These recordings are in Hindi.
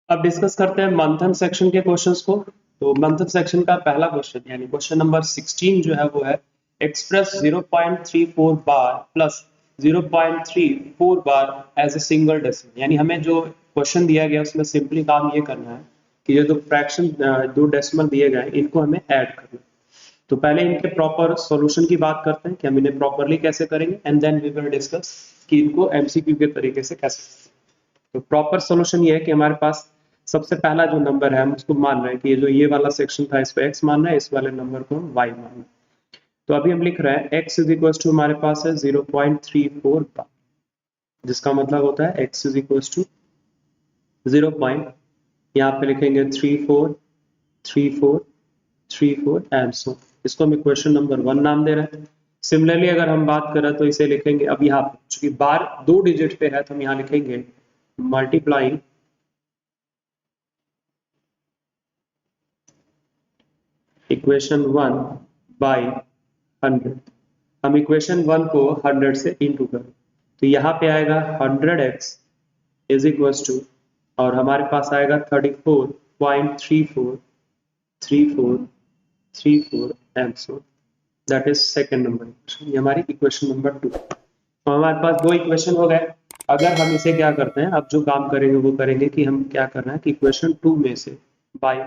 अब डिस्कस करते हैं मंथन सेक्शन के क्वेश्चंस को। तो मंथन सेक्शन का पहला क्वेश्चन यानी क्वेश्चन नंबर 16 जो है वो है एक्सप्रेस 0.34 बार प्लस 0.34 बार एज ए सिंगल डेसिमल। यानी हमें जो क्वेश्चन दिया गया उसमें सिंपली काम ये करना है कि ये जो फ्रैक्शन दो डेसिमल दिए गए इनको हमें ऐड करना है। तो पहले इनके प्रॉपर सॉल्यूशन की बात करते हैं कि हम इन्हें प्रॉपरली कैसे करेंगे and then we will discuss कि इनको एमसीक्यू के तरीके से कैसे करेंगे। तो प्रॉपर सॉल्यूशन ये है कि हमारे पास सबसे पहला जो नंबर है हम उसको मान रहे हैं कि ये जो ये वाला सेक्शन था इस पे x मान रहे हैं, इस वाले नंबर को हम y मान रहे हैं। तो अभी हम लिख रहे हैं x इज इक्वल टू हमारे पास है 0.34 बार, जिसका मतलब होता है x इज इक्वल टू 0. यहाँ पे लिखेंगे 34 34 34 एंड सो। इसको हम इक्वेशन नंबर 1 नाम दे रहे हैं। सिमिलरली अगर हम बात करें तो इसे लिखेंगे, अब यहाँ पे चूंकि बार 2 डिजिट पे है तो हम यहाँ लिखेंगे मल्टीप्लाइंग इक्वेशन 1 बाई 100। हम इक्वेशन 1 को 100 से इंटू करें तो यहाँ पे आएगा 100x इज इक्वल टू, और हमारे पास आएगा 34.343434 and so that is second number equation. ये हमारी इक्वेशन नंबर 2। तो हमारे पास दो इक्वेशन हो गए। अगर हम इसे क्या करते हैं, अब जो काम करेंगे वो करेंगे कि हम क्या करना है कि इक्वेशन 2 में से बाई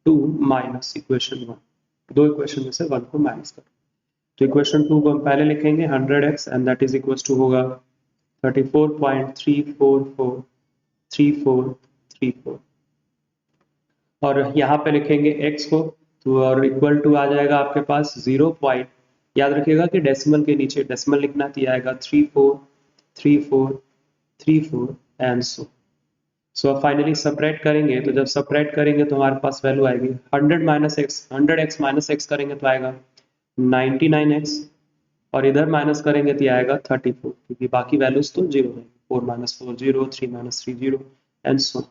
2 माइनस इक्वेशन 1, दो इक्वेशन में से 1 को माइनस कर। तो इक्वेशन 2 को हम पहले लिखेंगे 100x and that is equal to होगा 34.3443434 और यहाँ पे लिखेंगे x को तो और इक्वल टू आ जाएगा आपके पास 0 पॉइंट, याद रखिएगा कि डेसिमल के नीचे डेसिमल लिखना तो आएगा 343434 and so. So finally separate करेंगे तो जब सेपरेट करेंगे तो हमारे पास वैल्यू आएगी 100 minus x, 100x minus x करेंगे तो आएगा 99x और इधर माइनस करेंगे तो आएगा 34 क्योंकि बाकी वैल्यूज तो जीरो है, 4 minus 4 zero, 3 minus 3 zero and so.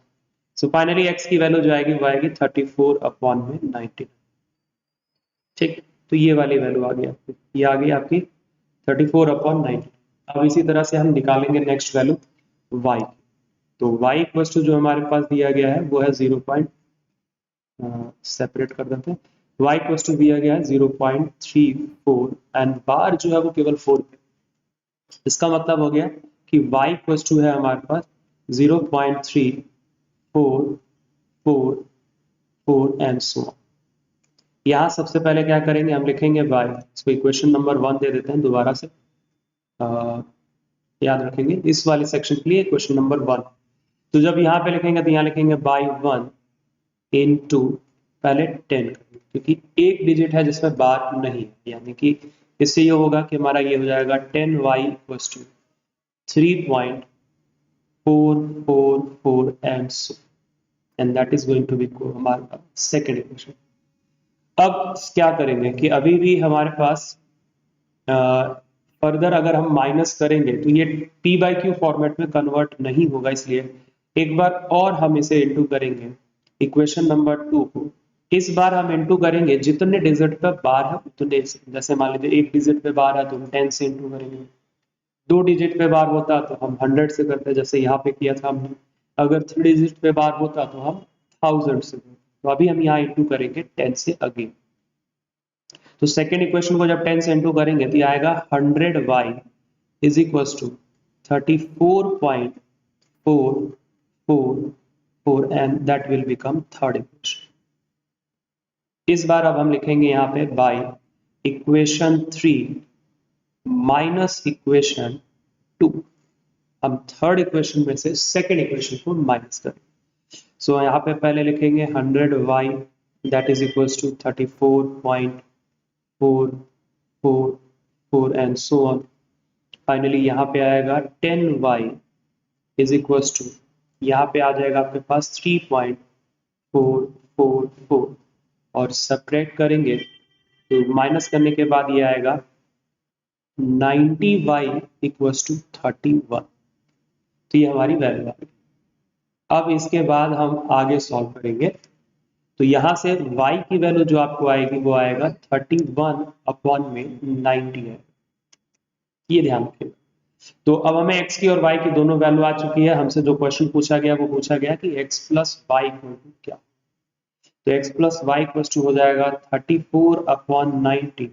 So finally x की वैल्यू जो आएगी वो आएगी 34 अपॉन में 90। ठीक, तो ये वाली वैल्यू आ गई आपकी, ये आ गई आपकी 34 अपॉन 90। अब इसी तरह से हम निकालेंगे नेक्स्ट वैल्यू y। तो y इक्वल टू जो हमारे पास दिया गया है वो है 0. सेपरेट कर देते हैं। y इक्वल टू दिया गया है 0.34 एंड बार जो है वो केवल 4 पे। इसका मतलब हो गया कि y इक्वल टू है हमारे पास 0.3444 एंड सो। यहाँ सबसे पहले क्या करेंगे, हम लिखेंगे y, इसको इक्वेशन नंबर 1 दे देते हैं दोबारा से। याद रखेंगे इस वाले सेक्शन के लिए इक्वेशन नंबर 1। तो जब यहाँ पे लिखेंगे तो यहाँ लिखेंगे बाई 1 इनटू पहले 10, क्योंकि एक डिजिट है जिसमें बार नहीं है, यानी कि इससे ये होगा कि हमारा ये हो जाएगा 10y equals to 3.444 and so and that is going to be हमारा सेकेंड इक्वेशन। अब क्या करेंगे कि अभी भी हमारे पास फर्दर अगर हम माइनस करेंगे तो ये p बाई क्यू फॉर्मेट में कन्वर्ट नहीं होगा, इसलिए एक बार और हम इसे इंटू करेंगे इक्वेशन नंबर 2 को। इस बार हम इंटू करेंगे जितने डिजिट पे बार है उतने से, जैसे मान लीजिए एक डिजिट पे बार है तो हम 10 से इंटू करेंगे, 2 डिजिट पे बार होता तो हम 100 से करते जैसे यहाँ पे किया था हमने, अगर 3 डिजिट पे बार होता तो हम 1000 से करते। तो अभी हम यहाँ इंटू करेंगे 10 से अगेन। तो सेकेंड इक्वेशन को जब 10 से इंटू करेंगे तो आएगा 100y is equal to 34.444 and that will become third equation. इस बार अब हम लिखेंगे यहाँ पे बाई इक्वेशन 3 माइनस इक्वेशन 2। हम थर्ड इक्वेशन में से सेकेंड इक्वेशन को माइनस करेंगे। सो यहाँ पे पहले लिखेंगे 100y that is equal to 34.444 and so on. Finally यहाँ पे आएगा 10y इज इक्वल टू, यहाँ पे आ जाएगा आपके पास 3.444 और सेपरेट करेंगे तो माइनस करने के बाद ये आएगा 90y इक्वल टू 31। तो ये हमारी वैल्यू आ गई। अब इसके बाद हम आगे सॉल्व करेंगे तो यहाँ से y की वैल्यू जो आपको आएगी वो आएगा 31 अपॉन में 90 है, ये ध्यान रखिएगा। तो अब हमें x की और y की दोनों वैल्यू आ चुकी है। हमसे जो क्वेश्चन पूछा गया वो पूछा गया कि x plus y equal to क्या। तो x plus y equal to हो जाएगा 34/90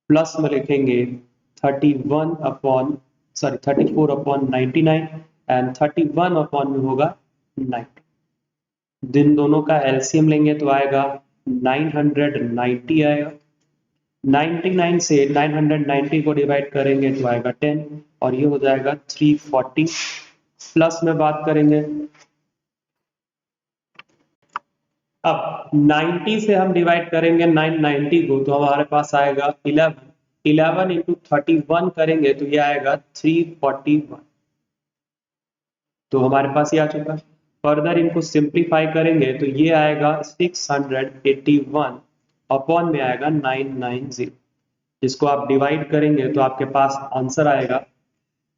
प्लस में लिखेंगे 34/99 एंड 31 अपॉन में होगा 90। दिन दोनों का एलसीएम लेंगे तो आएगा 990 आएगा। 99 से 990 को डिवाइड करेंगे तो आएगा 10 और ये हो जाएगा 340। प्लस में बात करेंगे, अब 90 से हम डिवाइड करेंगे 990 को तो हमारे पास आएगा 11 इंटू 31 करेंगे तो ये आएगा 341। तो हमारे पास ये आ चुका है। फर्दर इनको सिंप्लीफाई करेंगे तो ये आएगा 681 अपॉन में आएगा 990। जिसको आप डिवाइड करेंगे तो आपके पास आंसर आएगा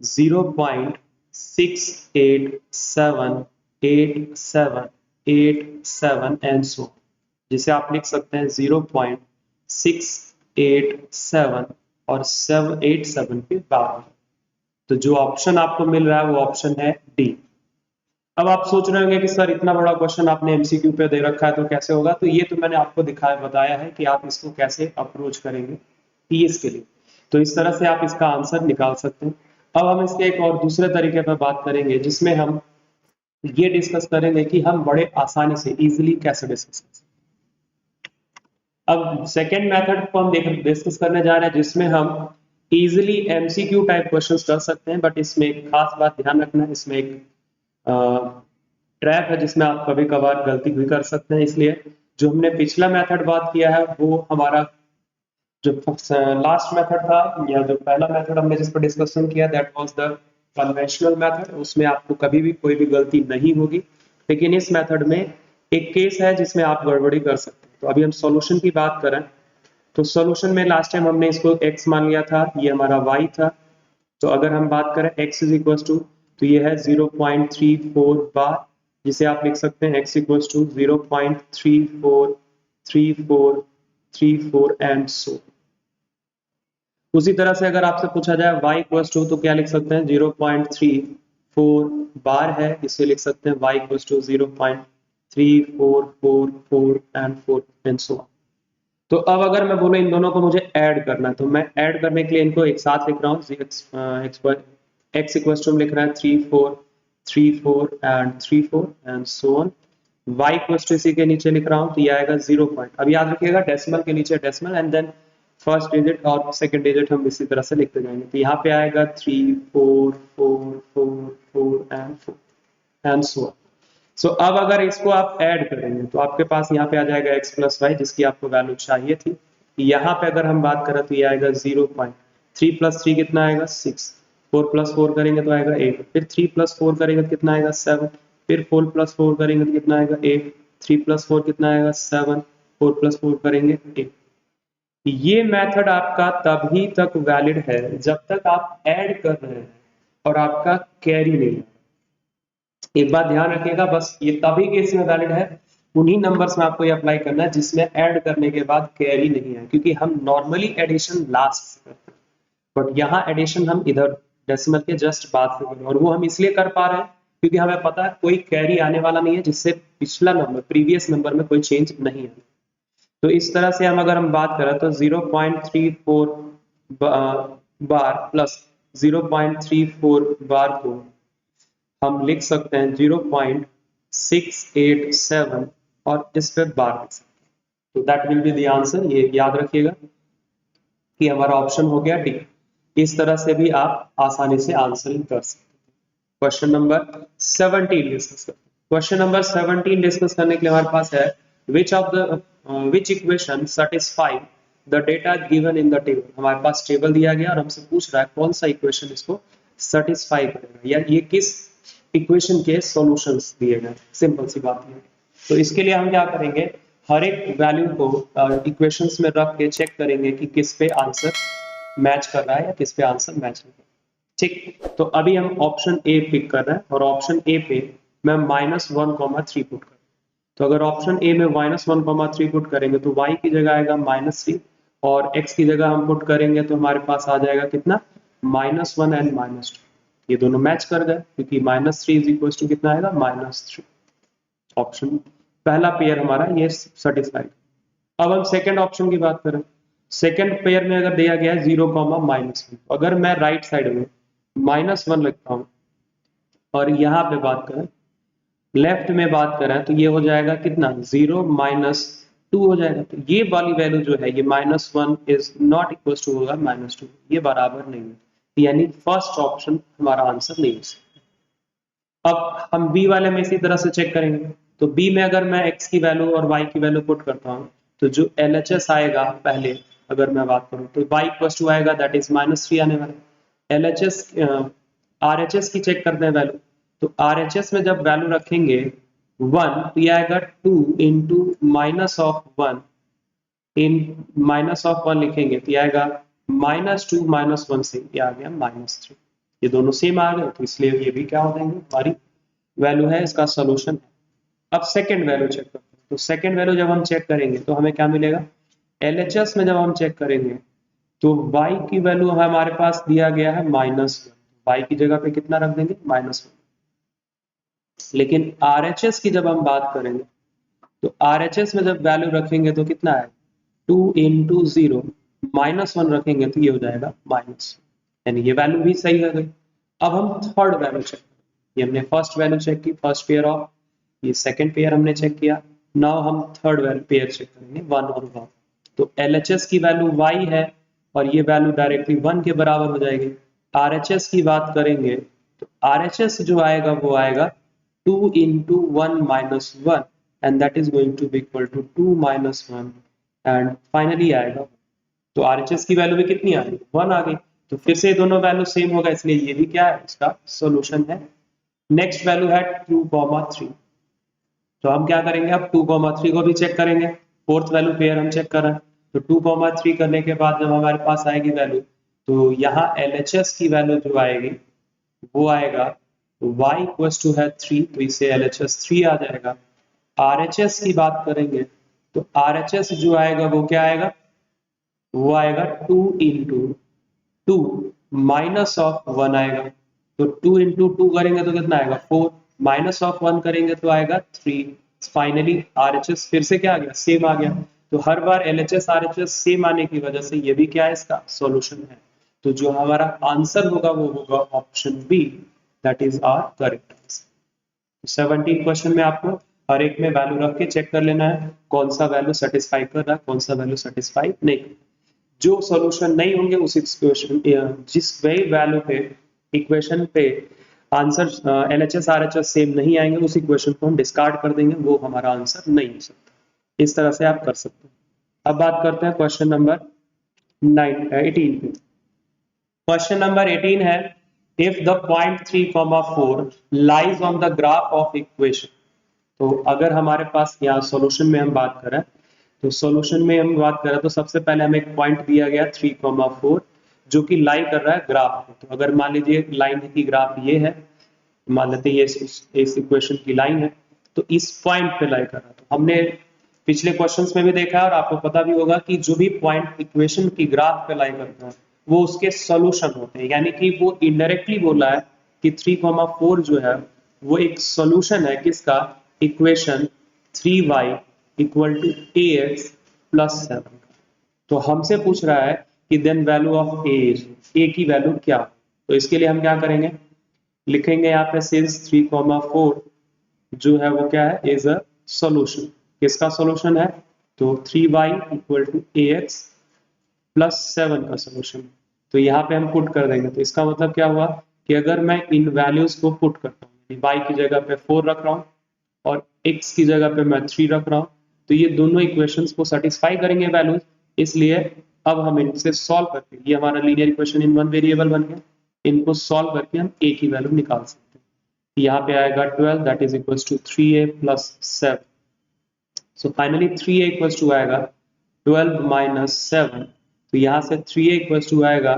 0.6878787 एंड सो, जिसे आप लिख सकते हैं 0.687 और 787 के बाद। तो जो ऑप्शन आपको मिल रहा है वो ऑप्शन है डी। अब आप सोच रहे होंगे कि सर इतना बड़ा क्वेश्चन आपने एमसीक्यू पे दे रखा है तो कैसे होगा। तो ये तो मैंने आपको बताया है कि आप इसको कैसे अप्रोच करेंगे पीएस के लिए। तो इस तरह से आप इसका आंसर निकाल सकते हैं। अब हम इसके एक और दूसरे तरीके पर बात करेंगे जिसमें हम ये डिस्कस करेंगे कि हम बड़े आसानी से इजीली कैसे डिस्कस कर सकते हैं। अब सेकेंड मेथड को हम डिस्कस करने जा रहे हैं जिसमें हम इजीली एमसीक्यू टाइप क्वेश्चंस कर सकते हैं। बट इसमें एक खास बात ध्यान रखना है, इसमें एक ट्रैप है जिसमें आप कभी कभार गलती भी कर सकते हैं। इसलिए जो हमने पिछला मेथड बात किया है वो हमारा जो लास्ट मेथड था या जो पहला मेथड हमने जिस पर डिस्कशन किया that was the conventional method, उसमें आपको कभी भी कोई भी गलती नहीं होगी। लेकिन इस मेथड में एक केस है जिसमें आप गड़बड़ी कर सकते हैं। तो अभी हम सॉल्यूशन की बात करें तो सॉल्यूशन में लास्ट टाइम हमने इसको x मान लिया था, ये हमारा y था। तो अगर हम बात करें x इज इक्वल टू, तो ये है 0.34 बार, जिसे आप लिख सकते हैं x equal to 0.343434 and so. उसी तरह से अगर आपसे पूछा जाए y इक्वल टू, तो क्या लिख सकते हैं 0.34 बार है, इसे लिख सकते हैं y equal to 0.3444 and 4 and so. तो अब अगर मैं बोलूं इन दोनों को मुझे ऐड करना है तो मैं ऐड करने के लिए इनको एक साथ लिख रहा हूँ। x इक्वल टू लिख रहा है 3434 and 34 and so on. y equal to इसी के नीचे लिख रहा हूँ तो ये आएगा 0 पॉइंट। अब याद रखिएगा डेसिमल के नीचे decimal and then first digit और सेकंड डिजिट हम इसी तरह से लिखते जाएंगे। तो यहाँ पे आएगा 3444 एंड सो ऑन। सो अब अगर इसको आप ऐड करेंगे तो आपके पास यहाँ पे आ जाएगा x प्लस वाई जिसकी आपको वैल्यू चाहिए थी। यहाँ पे अगर हम बात करें तो ये आएगा 0.3 प्लस 3 कितना आएगा 6, 4 प्लस 4 करेंगे तो आएगा 8, फिर 3 प्लस 4 करेंगे तो कितना आएगा 7, फिर 4 प्लस 4 करेंगे तो कितना आएगा 8, 3 प्लस 4 कितना आएगा 7, 4 प्लस 4 करेंगे 8। ये मेथड आपका तभी तक वैलिड है जब तक आप ऐड कर रहे हैं और आपका कैरी नहीं है। एक बात ध्यान रखिएगा, बस ये तभी केस में वैलिड है, उन्हीं नंबर्स में आपको ये अप्लाई करना है जिसमें ऐड करने के बाद कैरी नहीं है, क्योंकि हम नॉर्मली एडिशन लास्ट से करते हैं बट यहाँ एडिशन हम इधर डेसिमल के जस्ट बाद से कर रहे हैं। और वो हम इसलिए कर पा रहे हैं क्योंकि हमें पता है कोई कैरी आने वाला नहीं है जिससे पिछला नंबर प्रीवियस नंबर में कोई चेंज नहीं है। तो इस तरह से हम अगर हम बात करें तो 0.34 बार प्लस 0.34 बार को हम लिख सकते हैं 0.687 और इस पे बार लिख सकते हैं। तो that will be the answer. ये याद रखिएगा कि हमारा ऑप्शन हो गया डी। इस तरह से भी आप आसानी से आंसरिंग कर सकते हैं। क्वेश्चन नंबर 17 डिस्कस करते हैं। क्वेश्चन नंबर 17 डिस्कस करने के लिए हमारे पास है which equation satisfy the data given in the table। हमारे पास टेबल दिया गया और हमसे पूछ रहा है कौन सा इक्वेशन इसको सेटिस्फाई करेगा या ये किस इक्वेशन के सॉल्यूशंस दिए गए। सिंपल सी बात है। तो इसके लिए हम क्या करेंगे, हर एक वैल्यू को इक्वेशंस में रख के चेक करेंगे कि किस पे आंसर मैच कर रहा है या किस पे आंसर मैच नहीं कर रहा है। ठीक, तो अभी हम ऑप्शन ए पिक कर रहे हैं और ऑप्शन ए पे मैं -1,3 पुट कर। तो अगर ऑप्शन ए में -1,3 पुट करेंगे तो y की जगह आएगा -3 और x की जगह हम पुट करेंगे तो हमारे पास आ जाएगा कितना -1 एंड -2, ये दोनों मैच कर गए क्योंकि -3 इज इक्वल टू कितना आएगा, -3। ऑप्शन पहला पेयर हमारा ये सेटिस्फाइड। अब हम सेकंड ऑप्शन की बात करें। सेकंड पेयर में अगर दिया गया है 0, -1, अगर मैं राइट साइड में -1 लिखता हूं और यहाँ पे बात करें लेफ्ट में बात करें तो ये हो जाएगा कितना, 0 -2 हो जाएगा। तो ये वाली वैल्यू जो है ये -1 इज नॉट इक्वल टू होगा -2, ये बराबर नहीं है, यानी फर्स्ट ऑप्शन हमारा आंसर नहीं हो सकता। अब हम बी वाले में इसी तरह से चेक करेंगे। तो बी में अगर मैं x की वैल्यू और y की वैल्यू पुट करता हूँ तो जो LHS आएगा पहले अगर मैं बात करूँ तो y इक्वल टू आएगा दैट इज -3 आने वाला। LHS RHS की चेक करते हैं वैल्यू। तो RHS में जब वैल्यू रखेंगे 1 तो ये आएगा 2 इंटू -1 इन -1 लिखेंगे तो ये आएगा -2 -1 से ये आ गया -3। ये दोनों सेम आ गए तो इसलिए ये भी क्या हो जाएंगे, हमारी वैल्यू है, इसका सोल्यूशन है। अब सेकंड वैल्यू चेक करते हैं। तो सेकंड वैल्यू जब हम चेक करेंगे तो हमें क्या मिलेगा, LHS में जब हम चेक करेंगे तो y की वैल्यू हमारे पास दिया गया है -1, y की जगह पे कितना रख देंगे, -1। लेकिन RHS की जब हम बात करेंगे तो RHS में जब वैल्यू रखेंगे तो कितना है, 2 इंटू 0 -1 रखेंगे तो ये हो जाएगा -, यानी ये वैल्यू भी सही है गई। अब हम थर्ड वैल्यू चेक, ये हमने फर्स्ट वैल्यू चेक की, फर्स्ट पेयर ऑफ, ये सेकंड पेयर हमने चेक किया। नाउ हम थर्ड वैल्यू पेयर चेक करेंगे 1 और 1। तो LHS की वैल्यू y है और ये वैल्यू डायरेक्टली 1 के बराबर हो जाएगी। RHS की बात करेंगे तो RHS जो आएगा वो आएगा 2 into 1 minus 1 and that is going to be equal to 2 minus 1 and finally आएगा। तो RHS की वैल्यू भी कितनी आ गई, 1 आ गई। तो फिर से दोनों वैल्यू सेम होगा इसलिए ये भी क्या है, इसका सॉल्यूशन है। नेक्स्ट वैल्यू है 2,3। तो हम क्या करेंगे, अब 2,3 को भी चेक करेंगे। फोर्थ वैल्यू पेयर हम चेक कर रहे हैं। तो 2,3 करने के बाद जब हमारे पास आएगी वैल्यू तो यहाँ LHS की वैल्यू जो आएगी वो आएगा y इक्वल्स टू है 3, तो इसे LHS 3 आ जाएगा। RHS की बात करेंगे तो RHS जो आएगा वो क्या आएगा, वो आएगा 2 इंटू 2 माइनस ऑफ 1 आएगा। तो 2 इंटू 2 करेंगे तो कितना आएगा, 4, माइनस ऑफ 1 करेंगे तो आएगा 3। फाइनली RHS फिर से क्या आ गया, सेम आ गया। तो हर बार LHS RHS सेम आने की वजह से ये भी क्या है, इसका सॉल्यूशन है। तो जो हमारा आंसर होगा वो होगा option B, that is our correct answer. 17 question में आपको हर एक में वैल्यू रख के चेक कर लेना है कौन सा वैल्यू सेटिस्फाई कर रहा है, कौन सा वैल्यू सेटिस्फाई नहीं। जो सॉल्यूशन नहीं होंगे उस इक्वेशन, जिस वही वैल्यू पे इक्वेशन पे आंसर LHS RHS सेम नहीं आएंगे उस इक्वेशन को हम डिस्कार्ड कर देंगे, वो हमारा आंसर नहीं हो सकता। इस तरह से आप कर सकते हैं। अब बात करते हैं क्वेश्चन नंबर 18 पे। क्वेश्चन नंबर 18 है if the point 3,4 lies on the graph of equation. तो अगर हमारे पास यहाँ सॉल्यूशन में हम बात करें तो सॉल्यूशन में हम बात करें तो सबसे पहले हमें एक पॉइंट दिया गया 3,4 जो कि लाई कर रहा है ग्राफ को। तो अगर मान लीजिए लाइन की ग्राफ ये है, मान लेते हैं ये इस इक्वेशन की लाइन है, तो इस पॉइंट पे लाई कर रहा है। तो हमने पिछले क्वेश्चंस में भी देखा है और आपको पता भी होगा कि जो भी पॉइंट इक्वेशन की ग्राफ पे लाई करता है वो उसके सॉल्यूशन होते हैं, यानी कि वो इनडायरेक्टली बोला है कि 3,4 जो है वो एक सॉल्यूशन है किसका, equation 3y equal to ax plus 7। तो हमसे पूछ रहा है कि देन वैल्यू ऑफ a की वैल्यू क्या। तो इसके लिए हम क्या करेंगे, लिखेंगे यहाँ पे सिंस 3,4 जो है वो क्या है, इज अ सॉल्यूशन। किसका सॉल्यूशन है, तो 3y equal to ax plus 7 का सॉल्यूशन। तो यहाँ पे हम पुट कर देंगे। तो इसका मतलब क्या हुआ कि अगर मैं इन वैल्यूज को पुट करता हूँ, y की जगह पे 4 रख रहा हूँ और x की जगह पे मैं 3 रख रहा हूँ, तो ये दोनों इक्वेशंस को सेटिस्फाई करेंगे वैल्यूज। इसलिए अब हम इनसे सॉल्व करके, ये हमारा linear equation in one variable बन गया, इनको सॉल्व करके हम a की वैल्यू निकाल सकते हैं। यहाँ पे आएगा 12 that is equal to 3a plus 7। So finally 3a equal to आएगा 12 माइनस 7। तो यहाँ से 3a इक्वल टू आएगा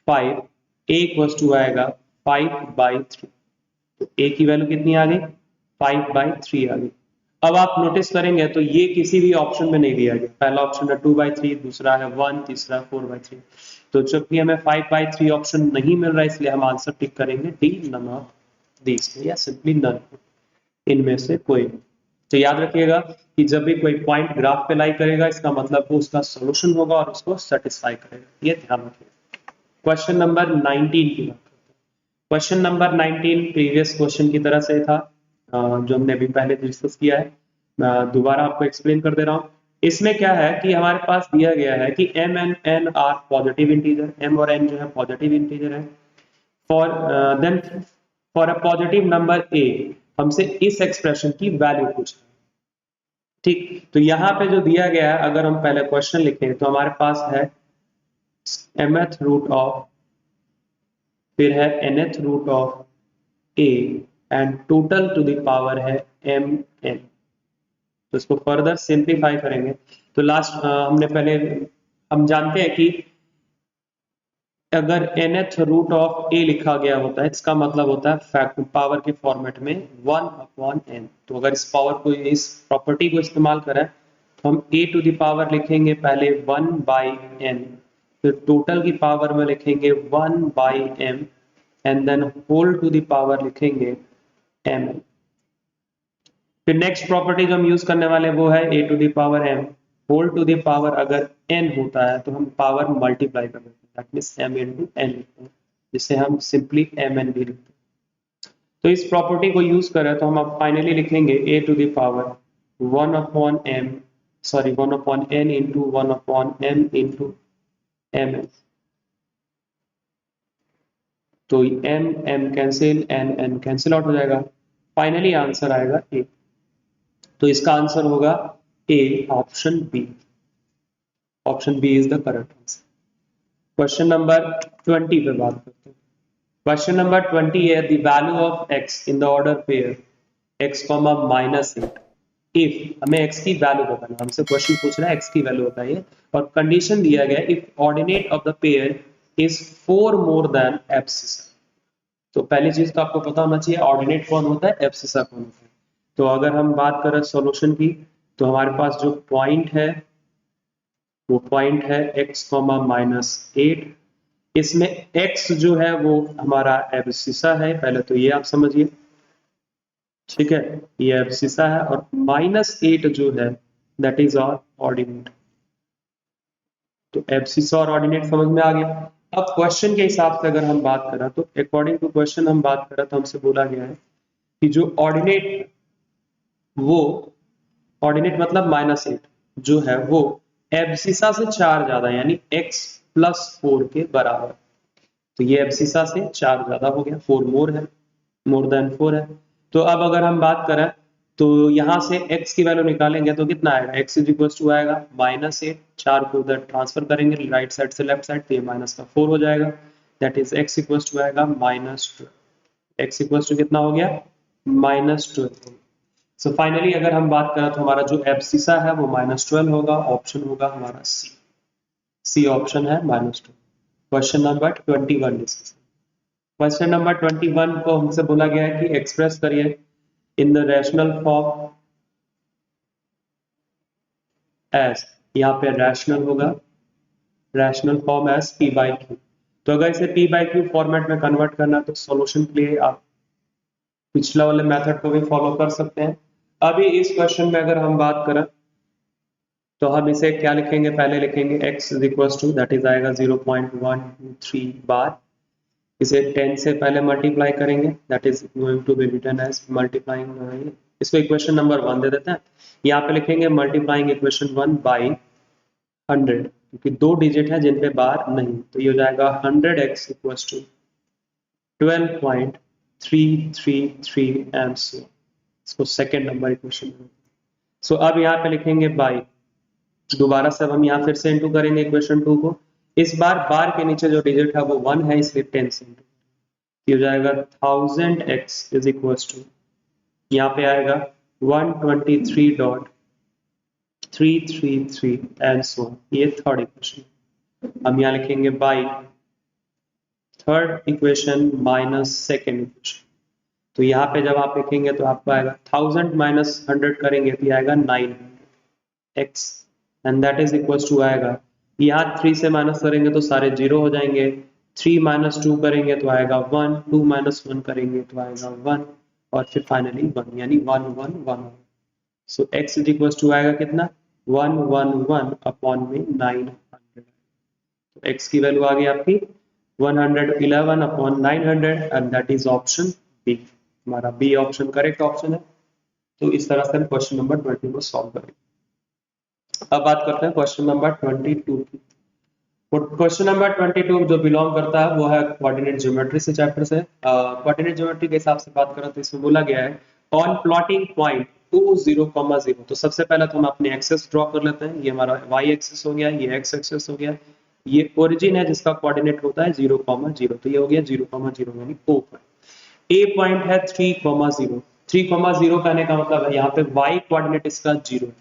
5, a इक्वल टू आएगा 5/3। तो a की वैल्यू कितनी आ गई, 5/3 आ गई। अब आप नोटिस करेंगे तो ये किसी भी ऑप्शन में नहीं दिया गया। पहला ऑप्शन है 2/3, दूसरा है 1, तीसरा 4/3। तो चूंकि हमें 5/3 ऑप्शन नहीं मिल रहा है, इसलिए हम आंसर टिक करेंगे डी, नन ऑफ दीस, या सिंपली नन, इनमें से कोई। तो याद रखिएगा कि जब भी कोई पॉइंट ग्राफ पे लाई करेगा, इसका मतलब वो उसका सॉल्यूशन होगा और उसको सेटिस्फाई करेगा, ये ध्यान रखिएगा। क्वेश्चन नंबर 19 की बात करते हैं। क्वेश्चन नंबर 19 प्रीवियस क्वेश्चन की तरह से था, जो हमने अभी पहले डिस्कस किया है। दोबारा आपको एक्सप्लेन कर दे रहा हूँ। इसमें क्या है कि हमारे पास दिया गया है कि m and n are positive integer, m और n जो है पॉजिटिव इंटीजर है। For then for a positive number a हमसे इस एक्सप्रेशन की वैल्यू पूछ रहा है। ठीक, तो यहाँ पे जो दिया गया है, अगर हम पहले क्वेश्चन लिखें तो हमारे पास है mth रूट ऑफ, फिर है nth root of a and total to the power है mn। तो इसको फर्दर सिंप्लीफाई करेंगे तो लास्ट हमने पहले, हम जानते हैं कि अगर nth रूट ऑफ a लिखा गया होता है, इसका मतलब होता है फैक्ट पावर के फॉर्मेट में 1/n। तो अगर इस पावर को, इस प्रॉपर्टी को इस्तेमाल करें तो हम a टू द पावर लिखेंगे पहले 1/n, फिर टोटल की पावर में लिखेंगे 1/m and then whole to the power लिखेंगे mn। फिर नेक्स्ट प्रॉपर्टी जो हम यूज करने वाले वो है a to the power m whole to the power, अगर n होता है तो हम पावर मल्टीप्लाई कर देते हैं, that means m into n लिखते हैं, जिसे हम सिंपली mn भी लिखते हैं। तो इस प्रॉपर्टी को यूज करें तो हम अब फाइनली लिखेंगे a to the power 1/n into 1/m into mn। तो m cancel, n cancel out हो जाएगा, फाइनली आंसर आएगा a। तो इसका आंसर होगा A, option B. Option B is the correct answer. Question number 20 पे बात करते हैं। क्वेश्चन नंबर 20 है the value of x in the order pair x, -8 if, हमें x की वैल्यू बताना, हमसे क्वेश्चन पूछ रहा है x की वैल्यू बताइए, और कंडीशन दिया गया if ordinate of the pair is 4 more than abscissa. तो पहली चीज तो आपको पता होना चाहिए ऑर्डिनेट कौन होता है, एब्सिसा कौन होता है। तो अगर हम बात करें सॉल्यूशन की, तो हमारे पास जो पॉइंट है वो पॉइंट है x, -8। इसमें x जो है वो हमारा एब्सिसा है, पहले तो ये आप समझिए, ठीक है, ये एब्सिसा है, और -8 जो है दैट इज आवर ऑर्डिनेट। तो एब्सिसा और ऑर्डिनेट समझ में आ गया। अब क्वेश्चन के हिसाब से अगर हम बात करें तो अकॉर्डिंग टू क्वेश्चन हम बात करें तो हमसे बोला गया है कि जो ऑर्डिनेट, वो ऑर्डिनेट मतलब -8 जो है वो एब्सिसा से 4 ज्यादा, यानी x + 4 के बराबर। तो ये एब्सिसा से 4 ज्यादा हो गया, 4 मोर है, मोर देन 4 है। तो अब अगर हम बात करें तो यहां से x की वैल्यू निकालेंगे तो कितना आएगा, x = आएगा -8, 4 को उधर ट्रांसफर करेंगे राइट साइड से लेफ्ट साइड, तो ये माइनस का 4 हो जाएगा, दैट इज x आएगा -12। x कितना हो गया, -12। सो फाइनली अगर हम बात करें तो हमारा जो एब्सिसा है वो -12 होगा, ऑप्शन होगा हमारा सी। सी ऑप्शन है -12। Question number 21 discuss. Question number 21 को हमसे बोला गया है कि एक्सप्रेस करिए in the rational form as, यहाँ पे रैशनल होगा, रैशनल फॉर्म एज p/q। तो अगर इसे p/q फॉर्मेट में कन्वर्ट करना है तो सॉल्यूशन के लिए आप पिछला वाले मेथड को भी फॉलो कर सकते हैं। अभी इस क्वेश्चन में अगर हम बात करें तो हम इसे क्या लिखेंगे, पहले लिखेंगे x दैट इज आएगा 0.123 बार, इसे 10 से पहले मल्टीप्लाई करेंगे, that is going to be written as multiplying, इसको इक्वेशन नंबर 1 दे देते हैं। यहाँ पे लिखेंगे मल्टीप्लाइंग इक्वेशन 1 बाई 100, क्योंकि 2 डिजिट है जिन पे बार नहीं, तो ये हो जाएगा 100x = 12.333 एम्स। इसको सेकेंड नंबर इक्वेशन। सो अब यहाँ पे लिखेंगे बाई, दोबारा से अब हम यहाँ फिर से इंटू करेंगे इक्वेशन 2 को, इस बार बार के नीचे जो डिजिट है वो 1 है, इसलिए 10 से इंटू, ये हो जाएगा 1000x = यहाँ पे आएगा 123.333 एंड सो ऑन। ये थर्ड इक्वेशन। हम यहाँ लिखेंगे by third equation minus second equation. तो यहाँ पे जब आप लिखेंगे तो आपको आएगा 1000 माइनस 100 करेंगे तो ये आएगा 900 x and that is equal to आएगा, यहाँ 3 से माइनस करेंगे तो सारे जीरो हो जाएंगे, 3 माइनस 2 करेंगे तो आएगा 1, 2 माइनस 1 करेंगे तो आएगा 1 और फिर फाइनली 1 यानी 1 1 1। सो x इज इक्वल टू आएगा कितना 111 अपॉन में 900। तो x की वैल्यू आ गई आपकी 111 upon 900 and that is option B. हमारा बी ऑप्शन करेक्ट ऑप्शन है। तो इस तरह से हम क्वेश्चन नंबर 20 को सॉल्व करेंगे। अब बात करते हैं क्वेश्चन नंबर 22 की। क्वेश्चन नंबर 22 जो बिलोंग करता है वो है कोऑर्डिनेट ज्योमेट्री से चैप्टर से। कोऑर्डिनेट ज्योमेट्री के हिसाब से बात करें तो इसमें बोला गया है ऑन प्लॉटिंग पॉइंट 2 0, 0। तो सबसे पहले तो हम अपने एक्सेस ड्रॉ कर लेते हैं। ये हमारा y एक्सेस हो गया, ये x एक्सेस हो गया, ये ओरिजिन है जिसका कोऑर्डिनेट होता है 0, 0। तो ये हो गया 0, 0 यानी O पॉइंट। A पॉइंट है 3, 0। 3, 0 कहने का मतलब है यहाँ पे y कोऑर्डिनेट इसका 0 है।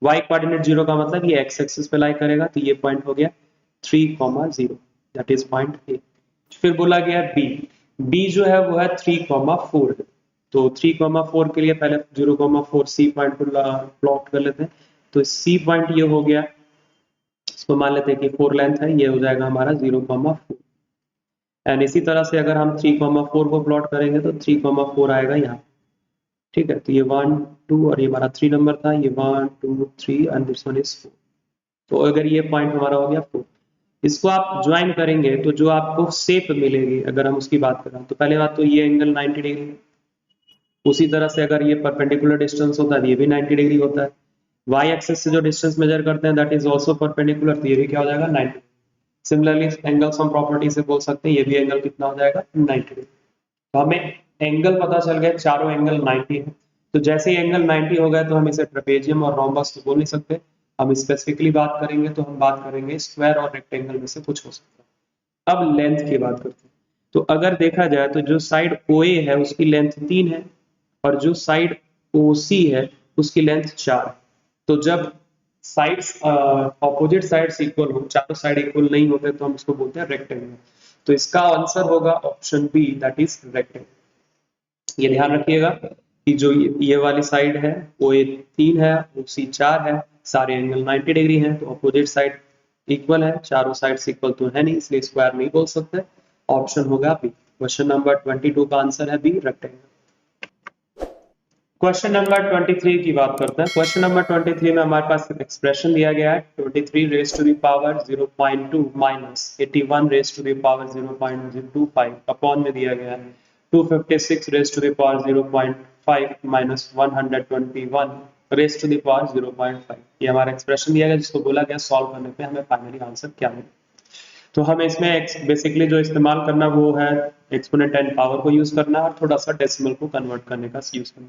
y कोऑर्डिनेट 0 का मतलब ये x एक्सिस पे लाई करेगा, तो ये पॉइंट हो गया 3, 0 दैट इज पॉइंट A। फिर बोला गया B जो है वो है 3, 4 है। तो 3, 4 के लिए पहले 0, 4 C पॉइंट को प्लॉट कर लेते हैं। तो C पॉइंट ये हो गया, इसको मान लेते हैं कि 4 लेंथ है, ये हो जाएगा हमारा 0, 4। एंड इसी तरह से अगर हम 3, 4 को प्लॉट करेंगे तो 3, 4 आएगा यहाँ। ठीक है, तो ये 1 2 और ये हमारा 3 नंबर था, ये 1 2 3 एंड दिस वन इज 4। तो अगर ये पॉइंट हमारा हो गया 4, इसको आप ज्वाइन करेंगे तो जो आपको शेप मिलेगी अगर हम उसकी बात करें तो पहले बात तो ये एंगल 90 डिग्री, उसी तरह से अगर ये परपेंडिकुलर डिस्टेंस होता है ये भी 90 डिग्री होता है। y एक्सिस से जो डिस्टेंस मेजर करते हैं दैट इज आल्सो परपेंडिकुलर, तो ये भी क्या हो जाएगा 90। सिमिलरली एंगल सम प्रॉपर्टी से बोल सकते हैं ये भी एंगल कितना हो जाएगा 90 डिग्री। तो हमें एंगल पता चल गया, चारों एंगल 90 है। तो जैसे ही एंगल 90 हो गया तो हम इसे ट्रेपेजियम और रोम्बस तो बोल नहीं सकते, हम स्पेसिफिकली बात करेंगे तो हम बात करेंगे स्क्वायर और रेक्टेंगल में से कुछ हो सकता है। अब लेंथ की बात करते हैं। तो अगर देखा जाए तो जो साइड OA है उसकी लेंथ 3 है और जो साइड OC है उसकी लेंथ 4 है। तो जब साइड्स ऑपोजिट साइड्स इक्वल हो, चारों साइड इक्वल नहीं होते तो हम उसको बोलते हैं रेक्टेंगल। तो इसका आंसर होगा option B that is rectangle. ये ध्यान रखिएगा कि जो ये वाली साइड है OA 3 है, OC 4 है, सारे एंगल 90 डिग्री हैं, तो अपोजिट साइड इक्वल है, चारों साइड्स इक्वल तो है नहीं इसलिए स्क्वायर नहीं बोल सकते। ऑप्शन होगा बी। क्वेश्चन नंबर 22 का आंसर है बी रेक्टेंगल। क्वेश्चन नंबर 23 की बात करते हैं। क्वेश्चन नंबर 23 में हमारे पास एक एक्सप्रेशन दिया गया है 23 raise to the power 0.2 minus 81 raise to the power 0.25 upon में दिया गया है 256 raise to the power 0.5 minus 121 raise to the power 0.5। ये हमारा एक्सप्रेशन दिया गया जिसको बोला गया सॉल्व करने पे हमें फाइनली आंसर क्या मिलेगा। तो हमें इसमें बेसिकली जो इस्तेमाल करना वो है एक्सपोनेंट एंड पावर को यूज करना और थोड़ा सा डेसिमल को कन्वर्ट करने का यूज करना।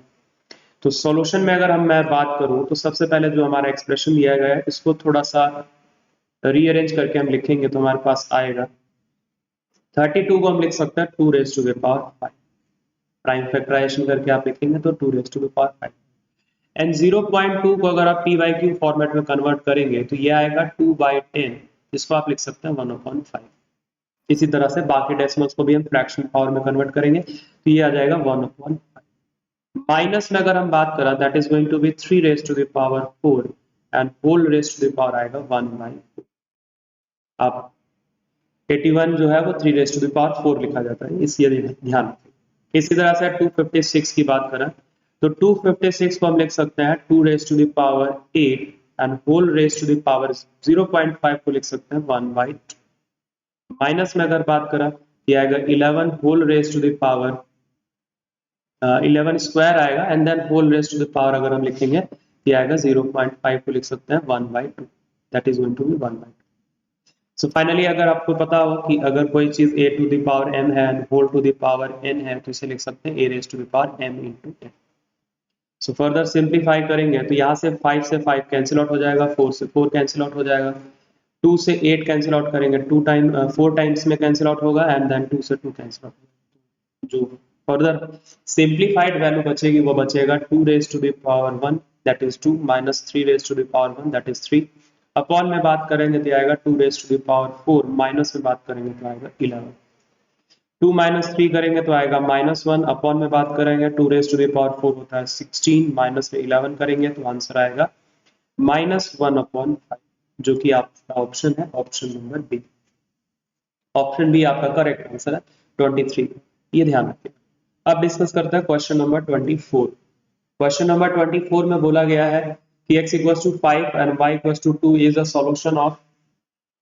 तो सॉल्यूशन में अगर मैं बात करूं तो सबसे पहले जो हमारा एक्सप्रेशन दिया गया है इसको थोड़ा सा रीअरेंज करके हम लिखेंगे तो हमारे पास आएगा 32 को हम लिख सकते हैं 2 raise to the power 5। Prime factorization करके आप लिखेंगे तो 2 raise to the power 5 and 0.2 को अगर आप p/q फॉर्मेट में कन्वर्ट करेंगे तो ये आएगा 2/10, जिसको आप लिख सकते हैं 1/5। इसी तरह से बाकी डेसिमल्स को भी हम फ्रैक्शन पावर में कन्वर्ट करेंगे तो ये आ जाएगा 1/5। माइनस में अगर हम बात करें that is going to be 3 raise to the power 4 and whole raise to the power आएगा 1/4। अब 81 जो है वो 3 रेज टू द पावर 4 लिखा जाता है, इसलिए ध्यान रखें। इसी तरह से 256 की बात करें तो 256 को हम लिख सकते हैं 2 raise to the power 8 and whole raise to the power 0.5 को लिख सकते हैं 1/2। माइनस में अगर बात करें ये आएगा 11 whole raise to the power 11 square आएगा and then whole raise to the power अगर हम लिखेंगे ये आएगा 0.5 को लिख सकते हैं 1/2 that is going to be 1/2। So finally अगर आपको पता हो कि अगर कोई चीज a to the power m है and whole to the power n है तो इसे लिख सकते हैं a raise to the power m into n। So further simplify करेंगे तो यहाँ से 5 से 5 कैंसिल आउट हो जाएगा, 4 से 4 कैंसिल आउट हो जाएगा, 2 से 8 कैंसिल आउट करेंगे 4 टाइम्स में कैंसिल आउट होगा एंड देन 2 से 2 कैंसिल आउट। जो फर्दर सिंप्लीफाइड वैल्यू बचेगी वो बचेगा 2 raise to the power 1 that is 2 minus 3 raise to the power 1 that is 3 upon में बात करेंगे तो आएगा 2 raise to the power 4 minus में बात करेंगे तो आएगा 11। 2 माइनस 3 करेंगे तो आएगा -1, अपॉन में बात करेंगे 2 रेज टू द पावर 4 होता है 16, माइनस में 11 करेंगे तो आंसर आएगा -1/5, जो कि आपका ऑप्शन है option number B. Option B आपका करेक्ट आंसर है 23, ये ध्यान रखिएगा। अब डिस्कस करते हैं क्वेश्चन नंबर 24। क्वेश्चन नंबर 24 में बोला गया है कि x equals to 5 and y equals to 2 is a solution of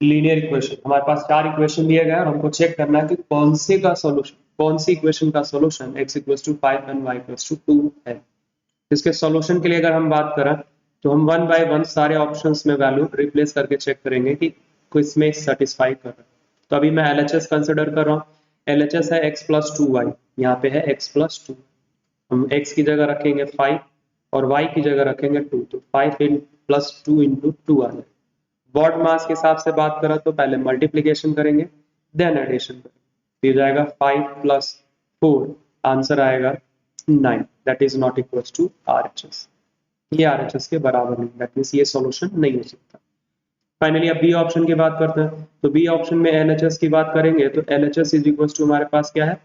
linear equation. हमारे पास 4 इक्वेशन दिए गए हैं और हमको चेक करना है कि कौन सी इक्वेशन का solution x equals to 5 and y equals to 2 है। इसके सॉल्यूशन के लिए अगर हम बात करें तो हम 1 बाय 1 सारे ऑप्शंस में वैल्यू रिप्लेस करके चेक करेंगे कि किस में सेटिस्फाई कर रहा है। तो अभी मैं LHS कंसिडर कर रहा हूँ। LHS है x प्लस 2y, यहाँ पे है x प्लस 2। हम x की जगह रखेंगे 5 और y की जगह रखेंगे 2, तो 5 प्लस 2 इंटू 2 आ जाएगा। बॉड मास के हिसाब से बात करें तो पहले मल्टीप्लीकेशन करेंगे देन एडिशन करेंगे, फिर जाएगा 5 प्लस 4, आंसर आएगा 9, that is not equal to RHS। ये RHS के बराबर नहीं, दैट मींस ये सॉल्यूशन नहीं हो सकता। फाइनली अब बी ऑप्शन की बात करते हैं। तो बी ऑप्शन में LHS की बात करेंगे तो LHS इज इक्वल टू हमारे पास क्या है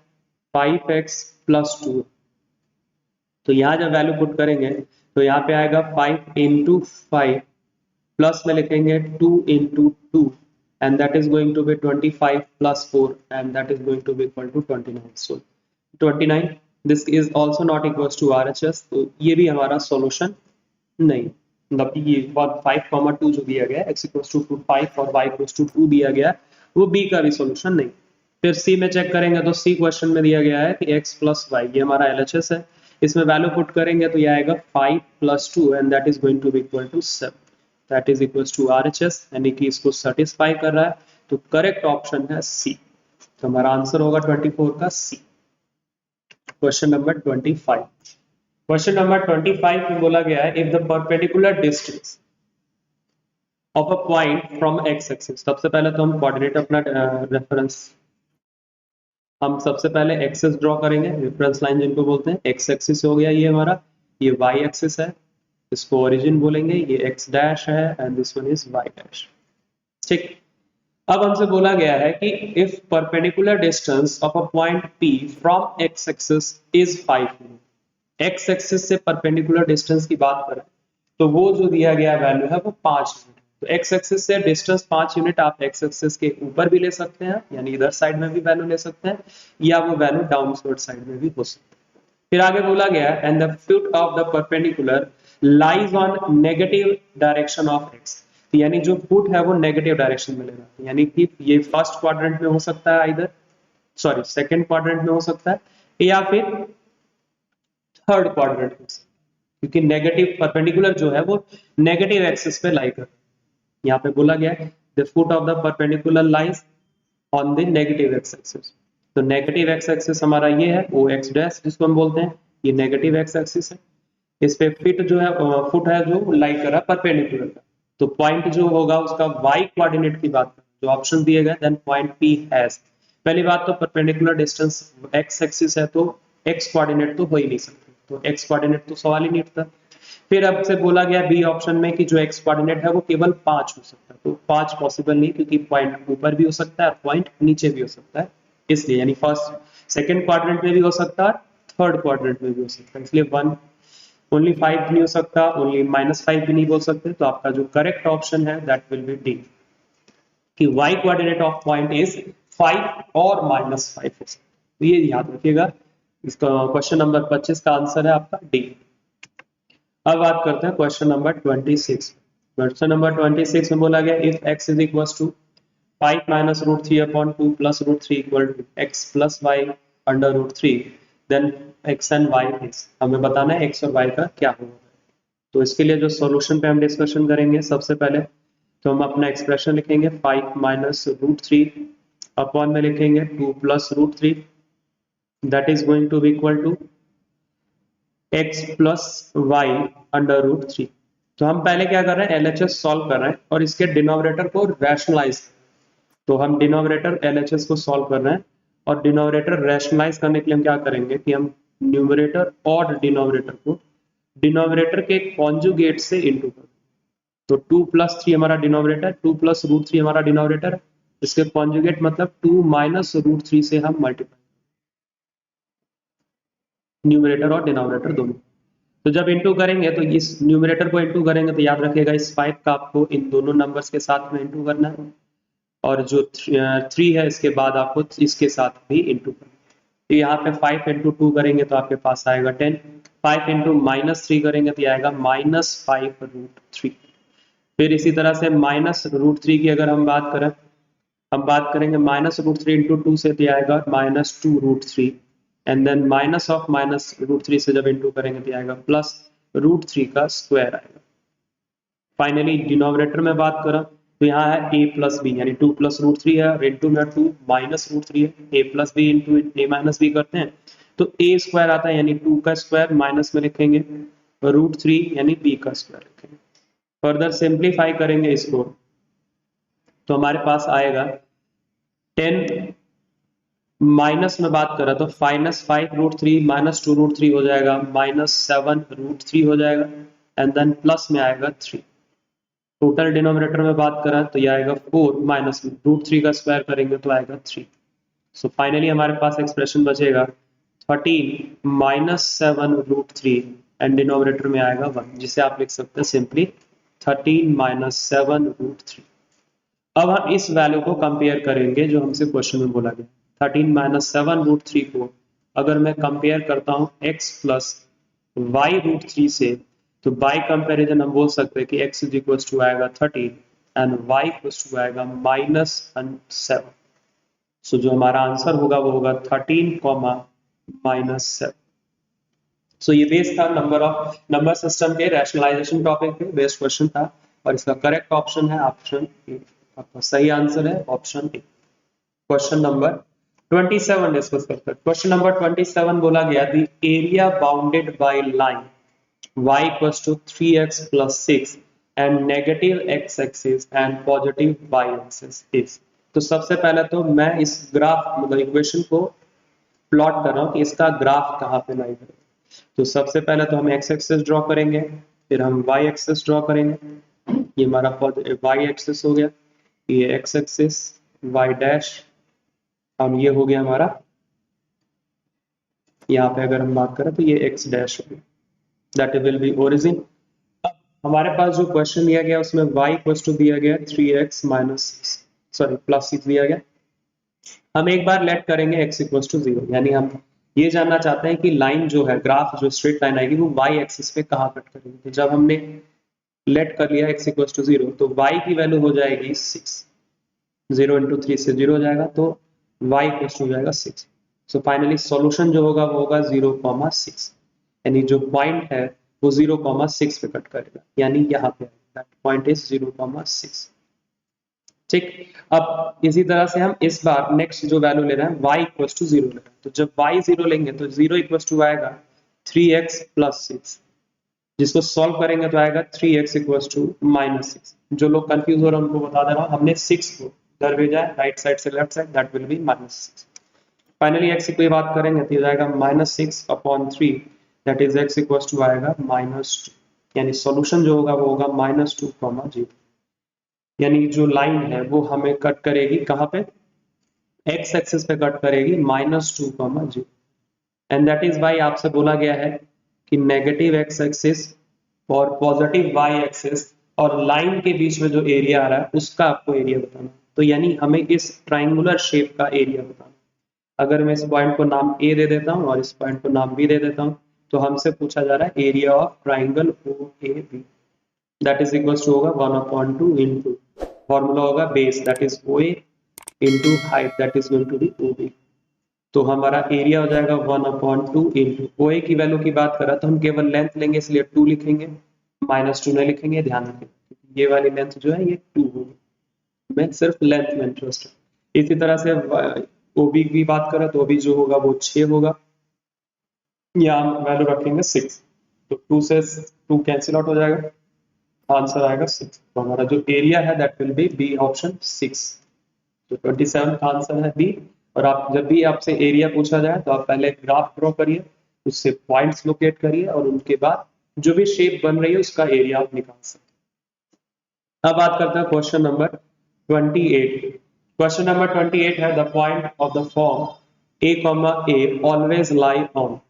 5x प्लस 2। तो यहाँ जब वैल्यू पुट करेंगे तो यहाँ पे आएगा 5 इंटू 5 प्लस में लिखेंगे 2 into 2 and that is going to be 25 plus 4 and that is going to be equal to 29। So 29, this is also not equal to RHS, तो ये भी हमारा सॉल्यूशन नहीं। मतलब ये 5,2 जो दिया गया है x इक्वल्स टू 5 और y इक्वल्स टू 2 दिया गया है, वो b का भी सॉल्यूशन नहीं। फिर c में चेक करेंगे तो c क्वेश्चन में दिया गया है कि x प्लस y, ये हमारा LHS है। इसमें वैल्यू पुट करेंगे तो ये आएगा 5 plus 2 and that is going to be equal to 7, that is equals to RHS, यानी कि इसको सेटिस्फाई कर रहा है। तो करेक्ट ऑप्शन है C। तो हमारा आंसर होगा 24 का C। Question number 25। Question number 25 में बोला गया है if the perpendicular distance of a point from x axis. सबसे पहले तो हम कोऑर्डिनेट अपना रेफरेंस, हम सबसे पहले एक्सिस ड्रॉ करेंगे, रेफरेंस लाइन जिनको बोलते हैं। x एक्सिस हो गया ये हमारा, ये y एक्सिस है, इसको ओरिजिन बोलेंगे, ये x डैश है and this one is y dash. ठीक, अब हमसे बोला गया है कि if perpendicular distance of a point P from x axis is 5 unit. x axis से परपेंडिकुलर डिस्टेंस की बात करें तो वो जो दिया गया वैल्यू है वो 5 यूनिट। तो x एक्सिस से डिस्टेंस 5 यूनिट आप x एक्सिस के ऊपर भी ले सकते हैं, यानी इधर साइड में भी वैल्यू ले सकते हैं, या वो वैल्यू डाउनवर्ड साइड में भी हो सकती है। फिर आगे बोला गया and the foot of the perpendicular lies on negative direction of x, यानी जो फुट है वो नेगेटिव डायरेक्शन में लेना, यानी कि ये फर्स्ट क्वाड्रेंट में हो सकता है, इधर सॉरी सेकंड क्वाड्रेंट में हो सकता है, या फिर थर्ड क्वाड्रेंट में, क्योंकि नेगेटिव परपेंडिकुलर जो है वो नेगेटिव एक्सिस पे लाई कर, यहाँ पे बोला गया है the foot of the perpendicular lies on the negative x axis. तो नेगेटिव एक्स एक्सिस हमारा ये है ओ एक्स डैश जिसको हम बोलते हैं, ये नेगेटिव एक्स एक्सिस है। इस पे फिट जो है फुट है जो लाई कर रहा है परपेंडिकुलर का। तो पॉइंट जो होगा उसका y कोऑर्डिनेट की बात करें जो ऑप्शन दिए गए, देन पॉइंट P हैज, पहली बात तो परपेंडिकुलर डिस्टेंस x एक्सिस है तो x कोऑर्डिनेट तो हो ही नहीं सकते, तो x कोऑर्डिनेट तो सवाल ही नहीं उठता। फिर अब से बोला गया बी ऑप्शन में कि जो x कोऑर्डिनेट है वो केवल 5 हो सकता है, तो 5 पॉसिबल नहीं, क्योंकि पॉइंट ऊपर भी हो सकता है और पॉइंट नीचे भी हो सकता है, इसलिए यानी फर्स्ट सेकंड क्वाड्रेंट में भी हो सकता है, थर्ड क्वाड्रेंट में भी हो सकता है, इसलिए 1 ओनली 5 नहीं हो सकता, ओनली -5 भी नहीं बोल सकते। तो आपका जो करेक्ट ऑप्शन है दैट विल बी डी, कि y coordinate of point is 5 और -5 हो सकता है। तो ये याद रखिएगा, इसका क्वेश्चन नंबर 25 का आंसर है आपका डी। अब बात करते हैं क्वेश्चन नंबर 26। क्वेश्चन नंबर 26 में बोला गया if x is equal to 5 minus root 3 upon 2 plus root 3 equal to x plus y under root 3, then x and y is, हमें बताना है x और y का क्या होगा। तो इसके लिए जो सॉल्यूशन पे हम डिस्कशन करेंगे, सबसे पहले तो हम अपना एक्सप्रेशन लिखेंगे 5 माइनस रूट 3 अपॉन में लिखेंगे 2 plus root 3, that is going to be equal to x plus y under root 3। तो हम पहले क्या कर रहे हैं, LHS सॉल्व कर रहे हैं और इसके डिनोमिनेटर को रैशनलाइज, तो हम डिनोमिनेटर LHS को सॉल्व कर रहे हैं और डिनोमिनेटर रैशनलाइज करने के लिए हम क्या करेंगे कि हम न्यूमरेटर और डिनोमिनेटर को डिनोमिनेटर के कॉन्जुगेट से इनटू कर, तो 2 प्लस 3 हमारा डिनोमिनेटर, 2 प्लस रूट 3 हमारा डिनोमिनेटर, इसके कॉन्जुगेट मतलब 2 माइनस रूट 3 से हम मल्टीप्लाई, न्यूमरेटर और डिनोमिनेटर दोनों। तो जब इंटू करेंगे तो इस न्यूमरेटर को इंटू करेंगे तो याद रखिएगा इस 5 का आपको इन दोनों नंबर्स के साथ में इंटू करना है, और जो 3 है इसके बाद आपको इसके साथ भी इंटू करना है। तो यहाँ पे 5 इंटू 2 करेंगे तो आपके पास आएगा 10, 5 इंटू -3 करेंगे तो आएगा -5√3। फिर इसी तरह से -√3 की अगर हम बात करेंगे -√3 इंटू 2 से तो आएगा -2√3, एंड देन माइनस ऑफ -√3 से जब इंटू करेंगे तो आएगा +√3 का स्क्वायर आएगा। फाइनली डिनोमिनेटर में बात करें तो यहाँ है a प्लस बी, यानी 2 प्लस √3 है और इंटू में 2 -√3 है, a plus B into a minus B करते हैं तो a स्क्वायर आता है, यानी 2 का स्क्वायर माइनस में लिखेंगे √3 यानी b का स्क्वायर लिखेंगे। फर्दर सिंप्लीफाई करेंगे इसको तो हमारे पास आएगा 10, माइनस में बात करें तो -5√3 -2√3 हो जाएगा -7√3 हो जाएगा, एंड देन प्लस में आएगा 3। टोटल डिनोमिनेटर में बात करें तो ये आएगा 4 माइनस √3 का स्क्वायर करेंगे तो आएगा 3। सो फाइनली हमारे पास एक्सप्रेशन बचेगा 13 -7√3 एंड डिनोमिनेटर में आएगा 1, जिसे आप लिख सकते हैं सिंपली 13 -7√3। अब हम इस वैल्यू को कंपेयर करेंगे जो हमसे क्वेश्चन में बोला गया। 13 -7√3 को अगर मैं कंपेयर करता हूं x प्लस y√3 से, तो बाय कंपैरिजन हम बोल सकते हैं कि x इज इक्वल टू आएगा 13 एंड y इक्वल टू आएगा -7। सो जो हमारा आंसर होगा वो होगा 13, -7। सो ये बेस्ड था नंबर सिस्टम के रैशनलाइजेशन टॉपिक पे बेस्ड क्वेश्चन था, और इसका करेक्ट ऑप्शन है ऑप्शन ए। आपका सही आंसर है option A. Question number 27 discuss करते हैं। क्वेश्चन नंबर 27 बोला गया the area bounded by line y equals to 3x plus 6 and negative x axis and positive y axis is. तो सबसे पहले तो मैं इस ग्राफ मतलब इक्वेशन को प्लॉट कर रहा हूं कि इसका ग्राफ कहां पे लाई करें। तो सबसे पहले तो हम x एक्सिस ड्रॉ करेंगे, फिर हम y एक्सिस ड्रॉ करेंगे, ये हमारा y एक्सिस हो गया, ये x एक्सिस y डैश, अब ये हो गया हमारा, यहाँ पे अगर हम बात करें तो ये x डैश हो गया, दैट विल बी ओरिजिन। हमारे पास जो क्वेश्चन दिया गया उसमें y इक्वल टू दिया गया 3x प्लस 6 दिया गया। हम एक बार लेट करेंगे x इक्वल टू 0, यानी हम ये जानना चाहते हैं कि लाइन जो है, ग्राफ जो स्ट्रेट लाइन आएगी वो y एक्सिस पे कहाँ कट करेगी। तो जब हमने लेट कर लिया x इक्वल टू 0 तो y की वैल्यू हो जाएगी 6, 0 इंटू 3 से 0 हो जाएगा तो y इक्वल टू हो जाएगा 6। सो फाइनली सॉल्यूशन जो होगा वो होगा 0,6, यानी जो पॉइंट है वो 0,6 पे कट करेगा, यानी यहाँ पे दैट पॉइंट इज 0,6। ठीक, अब इसी तरह से हम इस बार नेक्स्ट जो वैल्यू ले रहे हैं y इक्वल टू 0 ले रहे हैं, तो जब y 0 लेंगे तो 0 इक्वल टू आएगा 3x प्लस 6, जिसको सॉल्व करेंगे तो आएगा 3x इक्वल टू -6। जो लोग कंफ्यूज हो रहे हैं उनको बता दे रहा हूँ, हमने 6 को इधर भेजा है राइट साइड से left side, that will be -6। Finally x की बात करेंगे तो ये जाएगा -6/3, that is x equal to आएगा -2, यानी सॉल्यूशन जो होगा वो होगा -2,0, यानी जो लाइन है वो हमें कट करेगी कहाँ पे, x एक्सिस पे कट करेगी -2,0, एंड दैट इज वाई आपसे बोला गया है कि नेगेटिव x एक्सिस और पॉजिटिव y एक्सिस और लाइन के बीच में जो एरिया आ रहा है उसका आपको एरिया बताना। तो यानी हमें इस ट्राइंगुलर शेप का एरिया बताना। अगर मैं इस पॉइंट को नाम a दे देता हूँ और इस पॉइंट को नाम b दे देता हूँ, तो हमसे पूछा जा रहा है area of triangle OAB, that is equal to होगा 1/2 इंटू फॉर्मूला होगा base, that is OA into height, that is going to be OB। तो हमारा एरिया हो जाएगा 1/2 इंटू OA की वैल्यू की बात करें तो हम केवल लेंथ लेंगे इसलिए 2 लिखेंगे, -2 नहीं लिखेंगे, ध्यान रखें ये वाली लेंथ जो है ये 2 होगी, मैं सिर्फ लेंथ में इंटरेस्ट है। इसी तरह से OB की बात करें तो OB जो होगा वो 6 होगा, यहाँ वैल्यू रखेंगे 6, तो 2 से 2 कैंसिल आउट हो जाएगा, आंसर आएगा 6। तो हमारा जो एरिया है that will be B option 6। तो 27 का आंसर है बी। और आप जब भी आपसे एरिया पूछा जाए तो आप पहले ग्राफ ड्रॉ करिए, उससे पॉइंट्स लोकेट करिए और उनके बाद जो भी शेप बन रही है उसका एरिया आप निकाल सकते हैं। अब बात करते हैं क्वेश्चन नंबर 28। क्वेश्चन नंबर 28 है the point of the form a, A always lie on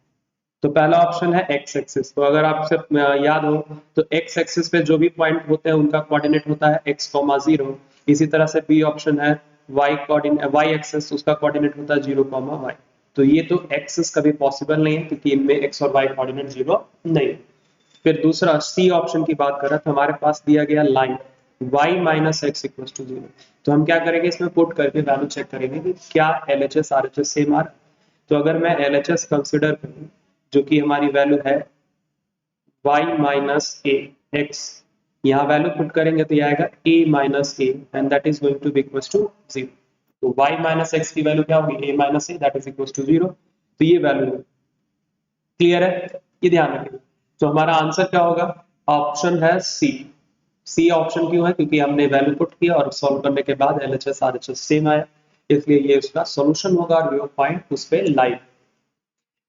तो पहला ऑप्शन है एक्स एक्सिस। तो अगर आपसे याद हो तो एक्स एक्सिस पे जो भी पॉइंट होते हैं उनका कोऑर्डिनेट होता है x, 0। इसी तरह से बी ऑप्शन है वाई एक्सिस, उसका कोऑर्डिनेट होता है 0, y। तो ये तो एक्सिस कभी पॉसिबल नहीं है क्योंकि इनमें x और y कोऑर्डिनेट 0 नहीं। फिर दूसरा सी ऑप्शन की बात करें तो हमारे पास दिया गया line y minus x equal to 0। तो हम क्या करेंगे, इसमें पुट करके वैल्यू चेक करेंगे कि क्या LHS RHS सेम आ रहा है। तो अगर मैं LHS कंसिडर करूं जो कि हमारी वैल्यू है y माइनस ए एक्स, यहाँ वैल्यू पुट करेंगे तो ये आएगा a minus A and that is going to be equal to 0। तो y माइनस एक्स की वैल्यू क्या होगी, a minus A that is equal to 0। तो ये वैल्यू क्लियर है, ये ध्यान रखिए। तो हमारा आंसर क्या होगा, ऑप्शन है सी। सी ऑप्शन क्यों है, क्योंकि हमने वैल्यू पुट किया और सॉल्व करने के बाद LHS RHS सेम आया, इसलिए ये उसका सॉल्यूशन होगा और वो पॉइंट उस पे लाइव।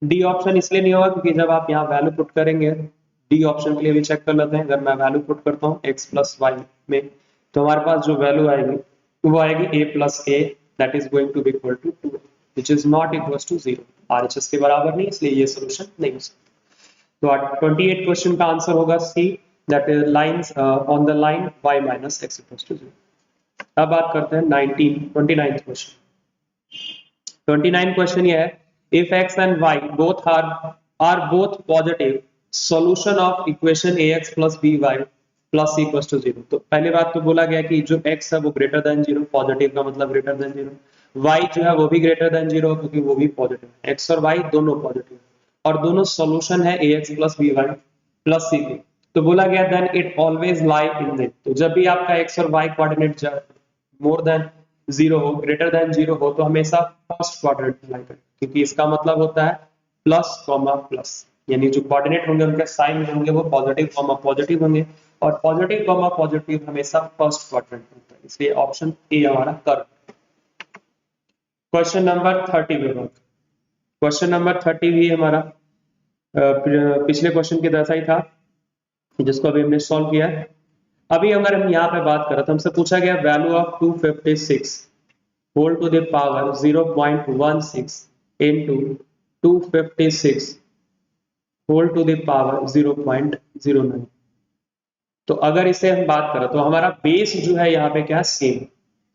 डी ऑप्शन इसलिए नहीं होगा क्योंकि जब आप यहाँ वैल्यू पुट करेंगे, डी ऑप्शन के लिए भी चेक कर लेते हैं। अगर मैं वैल्यू पुट करता हूँ x प्लस वाई में, तो हमारे पास जो वैल्यू आएगी वो आएगी a plus A that is going to be equal to 2 which is not equal to 0। RHS के बराबर नहीं, इसलिए ये सोल्यूशन नहीं हो सकता। तो 28 क्वेश्चन का आंसर होगा C, that is lines on the line y minus x equal to 0। अब बात करते हैं 29th क्वेश्चन। 29 क्वेश्चन ये है, if x and y both are both positive, solution of equation ax plus by plus equals to 0। तो पहली बात तो बोला गया कि जो x है वो ग्रेटर देन 0, पॉजिटिव का मतलब ग्रेटर देन 0, y जो है वो भी ग्रेटर देन 0 क्योंकि वो भी पॉजिटिव है। x और y दोनों पॉजिटिव और दोनों सॉल्यूशन है ax plus by plus c। तो बोला गया then it always lie in this. तो जब भी आपका x और y कोऑर्डिनेट मोर देन 0 हो, ग्रेटर देन 0 हो, तो हमेशा फर्स्ट क्वाड्रेंट में लाई करें, क्योंकि इसका मतलब होता है प्लस कॉमा प्लस, यानी जो कोऑर्डिनेट होंगे उनके साइन होंगे वो पॉजिटिव कॉमा पॉजिटिव होंगे और पॉजिटिव कॉमा पॉजिटिव हमेशा फर्स्ट क्वाड्रेंट में होता है, इसलिए ऑप्शन ए हमारा करेक्ट। क्वेश्चन नंबर 30 में बात, क्वेश्चन नंबर 30 भी हमारा पिछले क्वेश्चन के जैसा ही था जिसको अभी हमने सॉल्व किया है। अभी अगर हम यहाँ पे बात करें तो हमसे पूछा गया value of 256 whole to the power 0.16 into 256 whole to the power 0.09। तो अगर इसे हम बात करें तो हमारा बेस जो है यहाँ पे क्या है, सेम।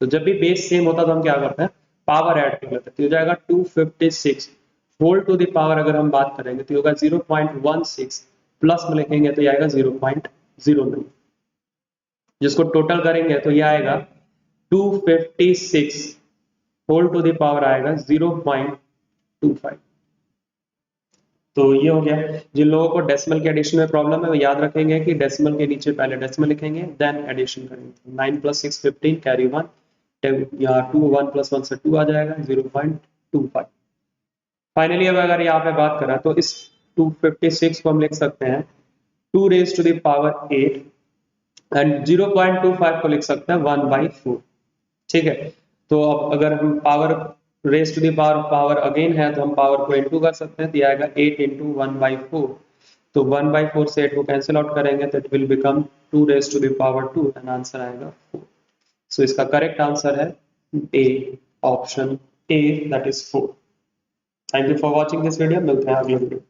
तो जब भी बेस सेम होता है तो हम क्या करते हैं, पावर ऐड कर लेते हैं। तो हो जाएगा 256 होल टू द पावर, अगर हम बात करेंगे तो होगा 0.16 प्लस में लिखेंगे तो ये आएगा 0.09, जिसको टोटल करेंगे तो ये आएगा 256 होल टू द पावर आएगा 0.25। तो ये हो गया। जिन लोगों को डेसिमल के एडिशन में प्रॉब्लम है वो याद रखेंगे कि डेसिमल के नीचे पहले डेसिमल लिखेंगे देन एडिशन करेंगे। 9 + 6 15 कैरी 1, यहाँ 2 1 + 1 से 2 आ जाएगा 0.25। फाइनली अब अगर यहाँ पे बात करें तो इस 256 को हम लिख सकते हैं 2 raised to the power 8 and 0.25 को लिख सकते हैं 1/4। ठीक है, तो अब अगर हम power raise to the power again है तो हम पावर को इनटू कर सकते हैं, तो ये आएगा 8 × 1/4। तो 1/4 से 8 को कैंसिल आउट करेंगे तो it will become 2 raised to the power 2 and answer आएगा 4। सो इसका करेक्ट आंसर है A, option A that is 4। Thank you for watching this video, मिलते हैं अगले वीडियो।